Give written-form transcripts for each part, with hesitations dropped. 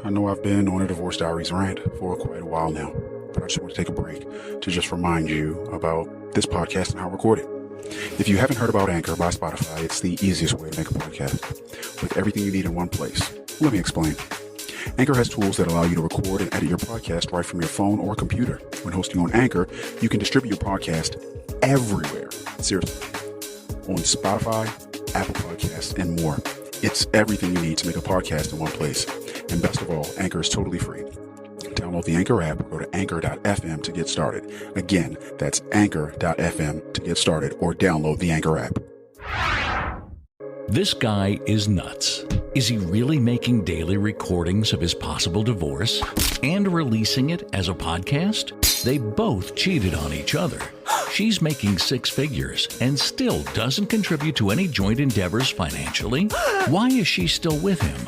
I know I've been on a Divorce Diaries rant for quite a while now, but I just want to take a break to just remind you about this podcast and how I record it. If you haven't heard about Anchor by Spotify, it's the easiest way to make a podcast with everything you need in one place. Let me explain. Anchor has tools that allow you to record and edit your podcast right from your phone or computer. When hosting on Anchor, you can distribute your podcast everywhere. Seriously. On Spotify, Apple Podcasts, and more. It's everything you need to make a podcast in one place. And best of all, Anchor is totally free. Download the Anchor app or go to anchor.fm to get started. Again, that's anchor.fm to get started, or download the Anchor app. This guy is nuts. Is he really making daily recordings of his possible divorce and releasing it as a podcast? They both cheated on each other. She's making six figures and still doesn't contribute to any joint endeavors financially. Why is she still with him?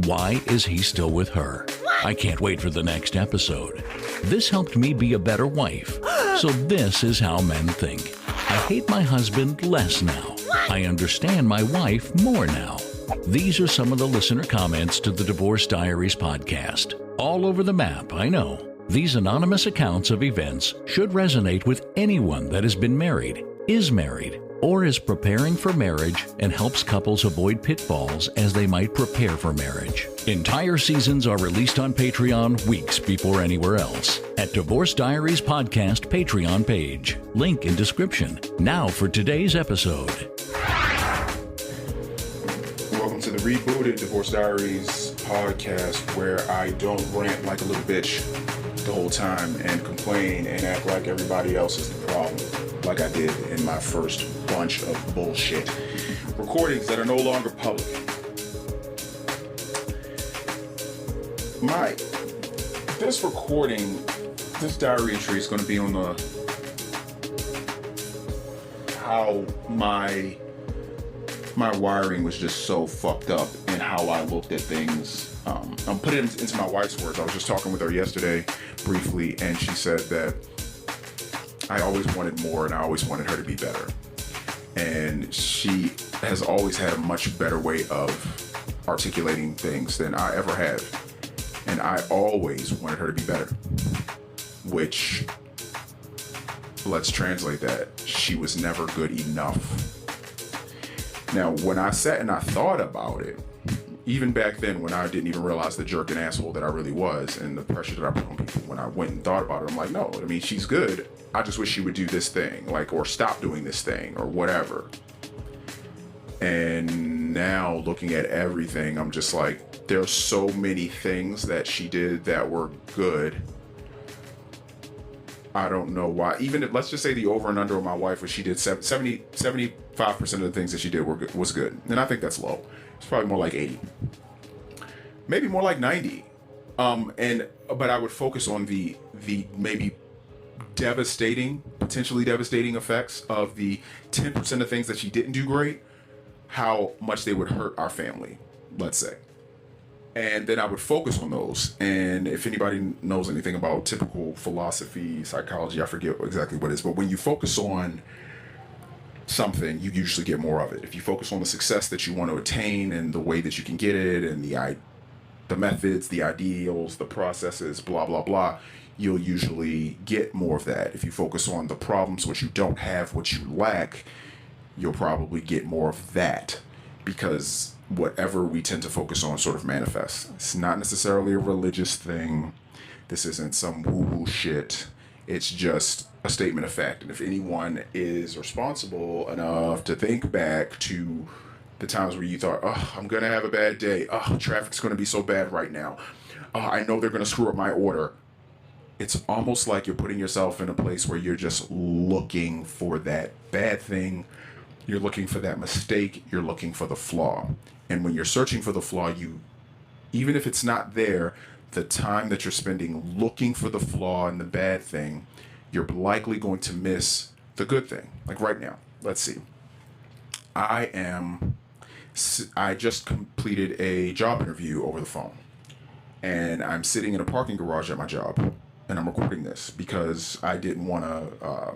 Why is he still with her? I can't wait for the next episode. This helped me be a better wife. So this is how men think. I hate my husband less now. I understand my wife more now. These are some of the listener comments to the Divorce Diaries podcast. All over the map, I know. These anonymous accounts of events should resonate with anyone that has been married, is married, or is preparing for marriage, and helps couples avoid pitfalls as they might prepare for marriage. Entire seasons are released on Patreon weeks before anywhere else at Divorce Diaries Podcast Patreon page. Link in description. Now for today's episode. Welcome to the rebooted Divorce Diaries podcast, where I don't rant like a little bitch the whole time and complain and act like everybody else is the problem, like I did in my first bunch of bullshit recordings that are no longer public. This recording, this diary entry is going to be on how my wiring was just so fucked up and how I looked at things. I'm putting it into my wife's words. I was just talking with her yesterday briefly, and she said that I always wanted more and I always wanted her to be better. And she has always had a much better way of articulating things than I ever have. And I always wanted her to be better. Which, let's translate that. She was never good enough. Now, when I sat and I thought about it, even back then when I didn't even realize the jerk and asshole that I really was and the pressure that I put on people, when I went and thought about it, I'm like, no, I mean, she's good. I just wish she would do this thing, or stop doing this thing, or whatever. And now looking at everything, I'm just like, there's so many things that she did that were good. I don't know why. Even if, let's just say the over and under of my wife was she did 75% of the things that she did was good. And I think that's low. It's probably more like 80. Maybe more like 90. But I would focus on the maybe potentially devastating effects of the 10% of things that she didn't do great, how much they would hurt our family, let's say. And then I would focus on those. And if anybody knows anything about typical philosophy, psychology, I forget exactly what it is, but when you focus on something, you usually get more of it. If you focus on the success that you want to attain and the way that you can get it and the methods, the ideals, the processes, blah, blah, blah, you'll usually get more of that. If you focus on the problems, what you don't have, what you lack, you'll probably get more of that, because whatever we tend to focus on sort of manifests. It's not necessarily a religious thing. This isn't some woo-woo shit. It's just a statement of fact. And if anyone is responsible enough to think back to the times where you thought, oh, I'm going to have a bad day. Oh, traffic's going to be so bad right now. Oh, I know they're going to screw up my order. It's almost like you're putting yourself in a place where you're just looking for that bad thing. You're looking for that mistake. You're looking for the flaw. And when you're searching for the flaw, even if it's not there, the time that you're spending looking for the flaw and the bad thing, you're likely going to miss the good thing. Like right now, let's see. I just completed a job interview over the phone, and I'm sitting in a parking garage at my job, and I'm recording this because I didn't want to,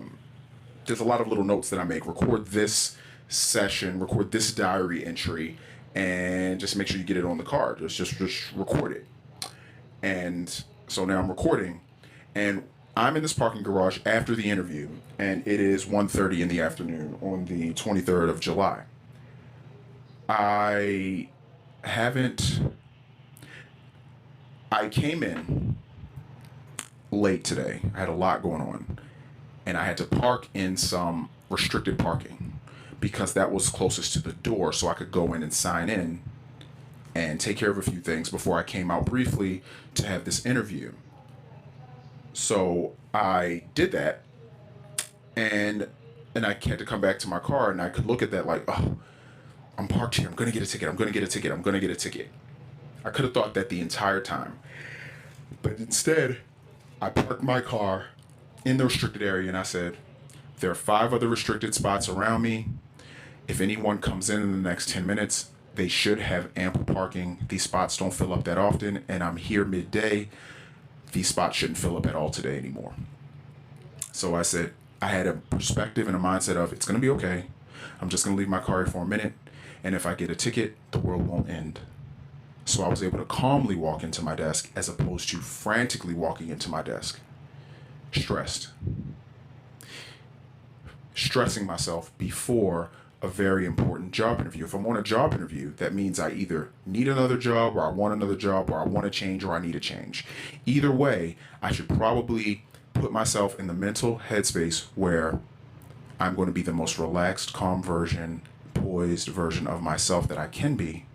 there's a lot of little notes that I make. Record this session, record this diary entry, and just make sure you get it on the card. Just record it. And so now I'm recording, and I'm in this parking garage after the interview, and it is 1:30 in the afternoon on the 23rd of July. I haven't. I came in late today. I had a lot going on, and I had to park in some restricted parking because that was closest to the door, so I could go in and sign in and take care of a few things before I came out briefly to have this interview. So I did that, and I had to come back to my car, and I could look at that like, oh, I'm parked here. I'm gonna get a ticket. I'm gonna get a ticket. I'm gonna get a ticket. I could have thought that the entire time, but instead, I parked my car in the restricted area, and I said, there are 5 other restricted spots around me. If anyone comes in the next 10 minutes, they should have ample parking. These spots don't fill up that often, and I'm here midday. These spots shouldn't fill up at all today anymore. So I said, I had a perspective and a mindset of, it's going to be okay. I'm just going to leave my car here for a minute, and if I get a ticket, the world won't end. So I was able to calmly walk into my desk as opposed to frantically walking into my desk. Stressing myself before a very important job interview. If I'm on a job interview, that means I either need another job, or I want another job, or I want to change, or I need a change. Either way, I should probably put myself in the mental headspace where I'm going to be the most relaxed, calm version, poised version of myself that I can be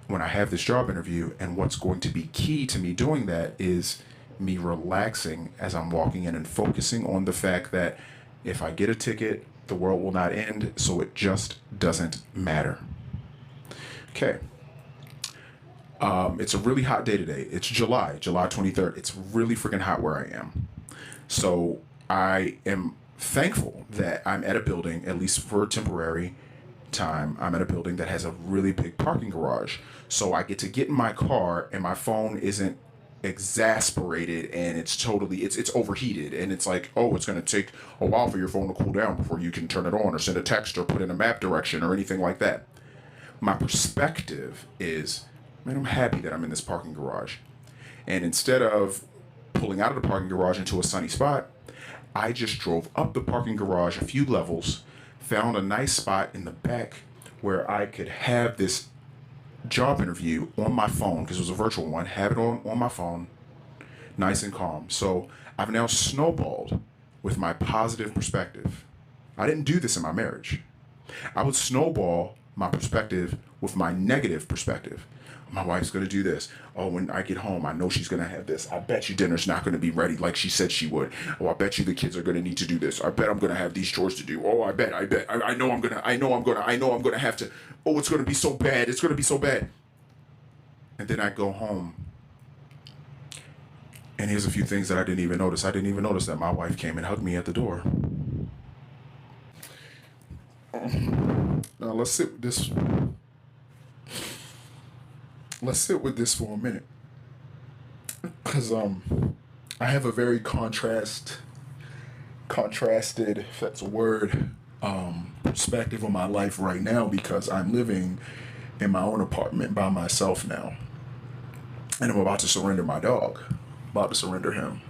when I have this job interview. And what's going to be key to me doing that is me relaxing as I'm walking in and focusing on the fact that if I get a ticket, the world will not end, so it just doesn't matter. Okay. It's a really hot day today. It's July 23rd. It's really freaking hot where I am. So I am thankful that I'm at a building, at least for a temporary time, I'm at a building that has a really big parking garage. So I get to get in my car and my phone isn't exasperated and it's overheated, and it's like, oh, it's going to take a while for your phone to cool down before you can turn it on or send a text or put in a map direction or anything like that. My perspective is, man, I'm happy that I'm in this parking garage. And instead of pulling out of the parking garage into a sunny spot, I just drove up the parking garage a few levels, found a nice spot in the back where I could have this job interview on my phone, because it was a virtual one, have it on my phone, nice and calm. So I've now snowballed with my positive perspective. I didn't do this in my marriage. I would snowball my perspective with my negative perspective. My wife's going to do this. Oh, when I get home, I know she's going to have this. I bet you dinner's not going to be ready like she said she would. Oh, I bet you the kids are going to need to do this. I bet I'm going to have these chores to do. Oh, I know I'm going to have to. Oh, it's going to be so bad. It's going to be so bad. And then I go home. And here's a few things that I didn't even notice. I didn't even notice that my wife came and hugged me at the door. Now let's sit with this. Let's sit with this for a minute, because I have a very contrasted, if that's a word, perspective on my life right now, because I'm living in my own apartment by myself now, and I'm about to surrender my dog. About to surrender him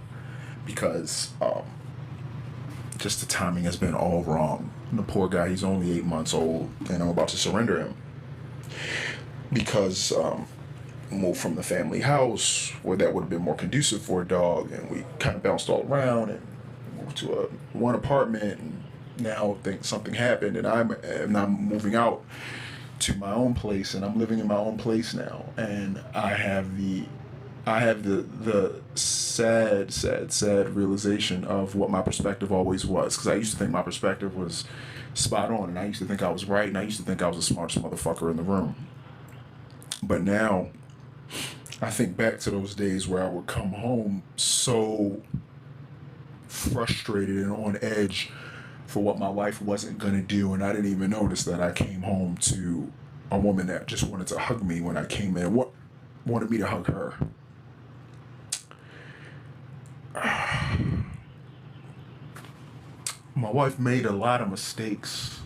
because just the timing has been all wrong. And the poor guy, he's only 8 months old, and I'm about to surrender him because moved from the family house where that would have been more conducive for a dog, and we kind of bounced all around and moved to one apartment, and now something happened, and I'm moving out to my own place, and I'm living in my own place now, and I have the sad realization of what my perspective always was, because I used to think my perspective was spot on, and I used to think I was right, and I used to think I was the smartest motherfucker in the room. But now I think back to those days where I would come home so frustrated and on edge for what my wife wasn't going to do, and I didn't even notice that I came home to a woman that just wanted to hug me when I came in, wanted me to hug her. My wife made a lot of mistakes,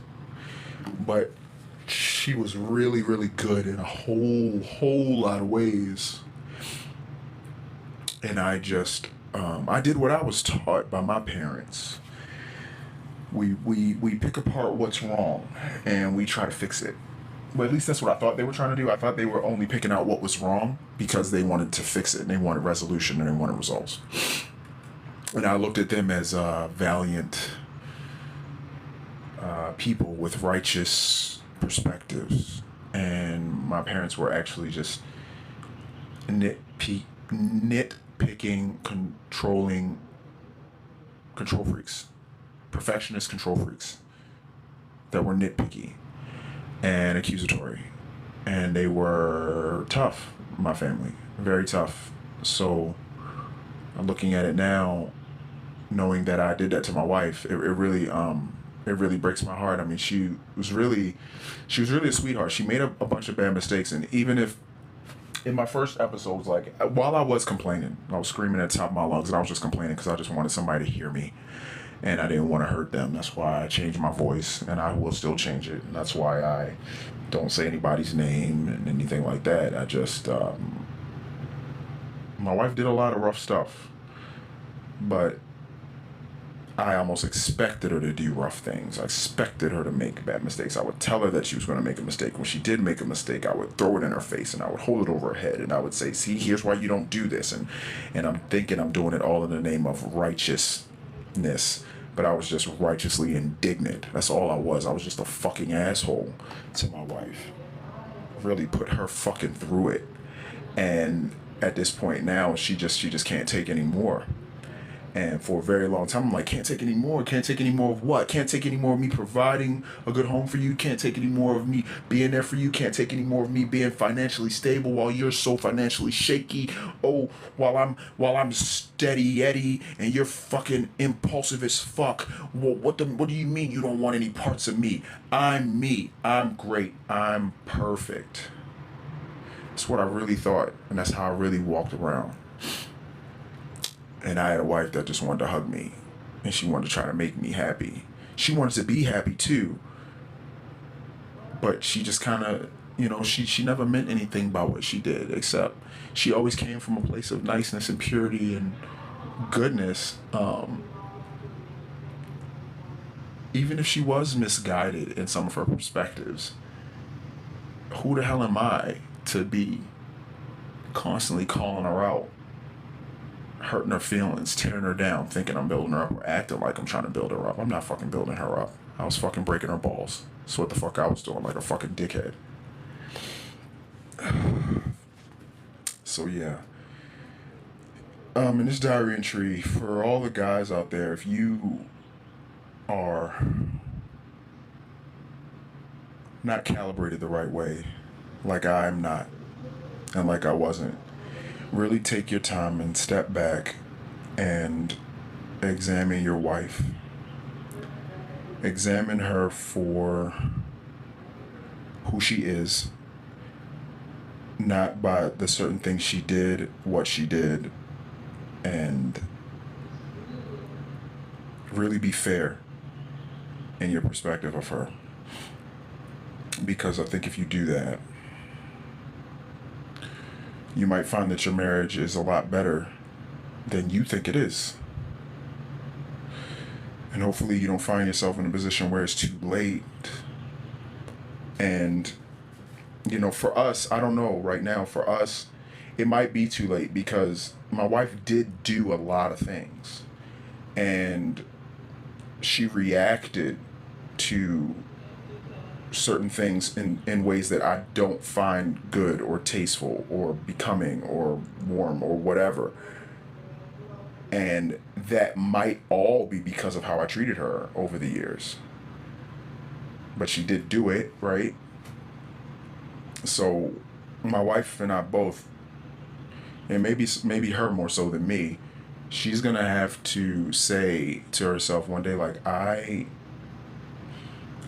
but she was really, really good in a whole lot of ways. And I just, I did what I was taught by my parents. We pick apart what's wrong and we try to fix it. Well, at least that's what I thought they were trying to do. I thought they were only picking out what was wrong because they wanted to fix it and they wanted resolution and they wanted results. And I looked at them as valiant people with righteous perspectives. And my parents were actually just nitpicking, control freaks, perfectionist control freaks that were nitpicky and accusatory. And they were tough, my family, very tough. So I'm looking at it now, knowing that I did that to my wife, it really breaks my heart. I mean, she was really a sweetheart. She made a bunch of bad mistakes, and even if in my first episodes, like while I was complaining, I was screaming at the top of my lungs, and I was just complaining because I just wanted somebody to hear me, and I didn't want to hurt them. That's why I changed my voice, and I will still change it. And that's why I don't say anybody's name and anything like that. I just my wife did a lot of rough stuff, but I almost expected her to do rough things. I expected her to make bad mistakes. I would tell her that she was going to make a mistake. When she did make a mistake, I would throw it in her face and I would hold it over her head and I would say, see, here's why you don't do this. And I'm thinking I'm doing it all in the name of righteousness. But I was just righteously indignant. That's all I was. I was just a fucking asshole to my wife. Really put her fucking through it. And at this point now, she just can't take any more. And for a very long time, I'm like, can't take any more. Can't take any more of what? Can't take any more of me providing a good home for you. Can't take any more of me being there for you. Can't take any more of me being financially stable while you're so financially shaky. Oh, while I'm steady Eddie and you're fucking impulsive as fuck. Well, what do you mean you don't want any parts of me? I'm me. I'm great. I'm perfect. That's what I really thought, and that's how I really walked around. And I had a wife that just wanted to hug me. And she wanted to try to make me happy. She wanted to be happy too. But she just kind of, she never meant anything by what she did. Except she always came from a place of niceness and purity and goodness. Even if she was misguided in some of her perspectives, who the hell am I to be constantly calling her out? Hurting her feelings, tearing her down, thinking I'm building her up, or acting like I'm trying to build her up. I'm not fucking building her up. I was fucking breaking her balls. That's what the fuck I was doing, like a fucking dickhead. So yeah. In this diary entry, for all the guys out there, if you are not calibrated the right way, like I'm not, and like I wasn't, really take your time and step back and examine your wife. Examine her for who she is, not by the certain things she did, what she did, and really be fair in your perspective of her. Because I think if you do that, you might find that your marriage is a lot better than you think it is. And hopefully you don't find yourself in a position where it's too late. And, for us, I don't know right now, for us, it might be too late because my wife did do a lot of things. And she reacted to certain things in ways that I don't find good or tasteful or becoming or warm or whatever. And that might all be because of how I treated her over the years. But she did do it, right? So my wife and I both, and maybe her more so than me, she's gonna have to say to herself one day, like,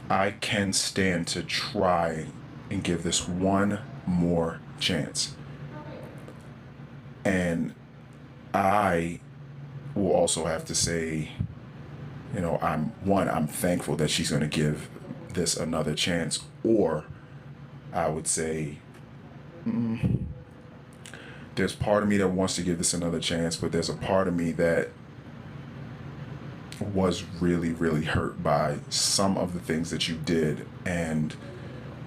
I can stand to try and give this one more chance. And I will also have to say, I'm thankful that she's going to give this another chance. Or I would say, there's part of me that wants to give this another chance, but there's a part of me that was really, really hurt by some of the things that you did, and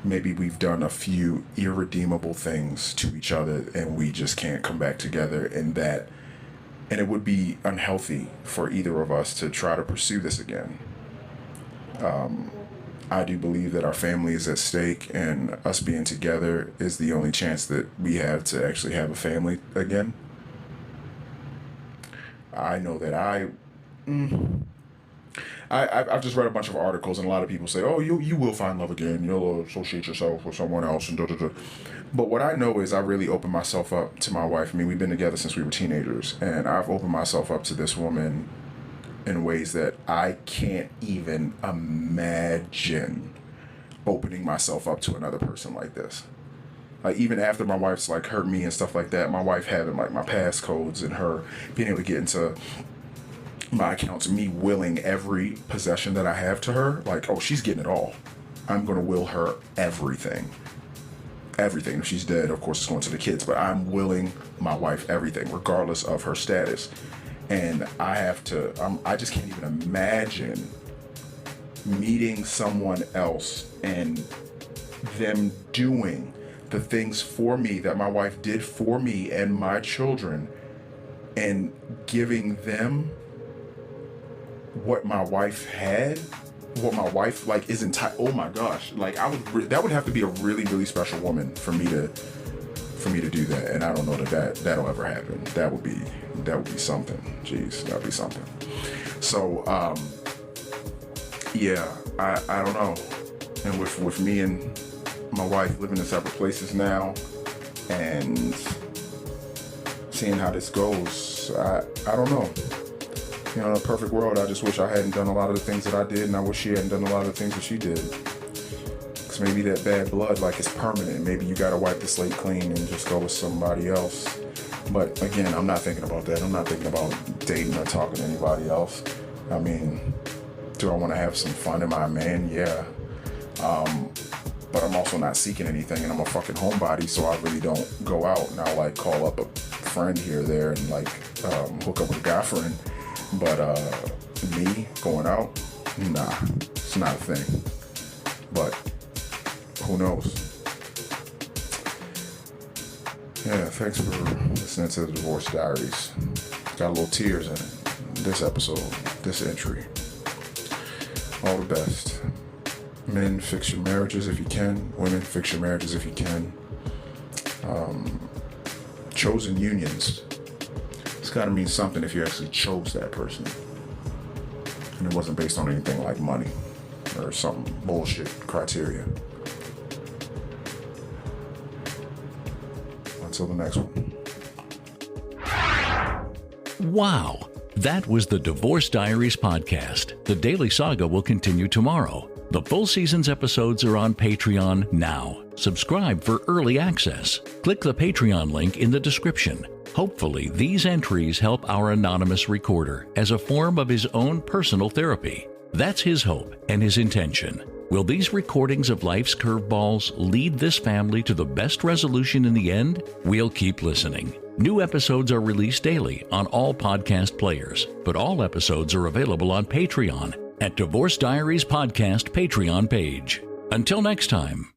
maybe we've done a few irredeemable things to each other and we just can't come back together, and it would be unhealthy for either of us to try to pursue this again. I do believe that our family is at stake, and us being together is the only chance that we have to actually have a family again. I know that I've just read a bunch of articles, and a lot of people say, "Oh, you will find love again. You'll associate yourself with someone else." And da da da. But what I know is I really opened myself up to my wife. I mean, we've been together since we were teenagers, and I've opened myself up to this woman in ways that I can't even imagine opening myself up to another person like this. Like, even after my wife's like hurt me and stuff like that, my wife having like my passcodes and her being able to get into my accounts, me willing every possession that I have to her, like, oh, she's getting it all. I'm going to will her everything. Everything. If she's dead, of course, it's going to the kids, but I'm willing my wife everything, regardless of her status. And I just can't even imagine meeting someone else and them doing the things for me that my wife did for me and my children, and giving them what my wife had, what my wife like is entitled. Oh my gosh, like that would have to be a really, really special woman for me to do that, and I don't know that'll ever happen. That would be something. Jeez, that'd be something. So yeah, I don't know. And with me and my wife living in separate places now, and seeing how this goes, I don't know. You know, in a perfect world, I just wish I hadn't done a lot of the things that I did, and I wish she hadn't done a lot of the things that she did. Because maybe that bad blood, like, it's permanent. Maybe you gotta wipe the slate clean and just go with somebody else. But again, I'm not thinking about that. I'm not thinking about dating or talking to anybody else. I mean, do I want to have some fun? Am I a man? Yeah. But I'm also not seeking anything, and I'm a fucking homebody, so I really don't go out and I'll like call up a friend here or there and like hook up with a guy friend. But me going out, nah, it's not a thing. But who knows? Yeah, thanks for listening to the Divorce Diaries. Got a little tears in it. This episode, this entry. All the best. Men, fix your marriages if you can. Women, fix your marriages if you can. Chosen unions. It's got to mean something if you actually chose that person. And it wasn't based on anything like money or some bullshit criteria. Until the next one. Wow. That was the Divorce Diaries podcast. The Daily Saga will continue tomorrow. The full season's episodes are on Patreon now. Subscribe for early access. Click the Patreon link in the description. Hopefully, these entries help our anonymous recorder as a form of his own personal therapy. That's his hope and his intention. Will these recordings of life's curveballs lead this family to the best resolution in the end? We'll keep listening. New episodes are released daily on all podcast players, but all episodes are available on Patreon at Divorce Diaries Podcast Patreon page. Until next time.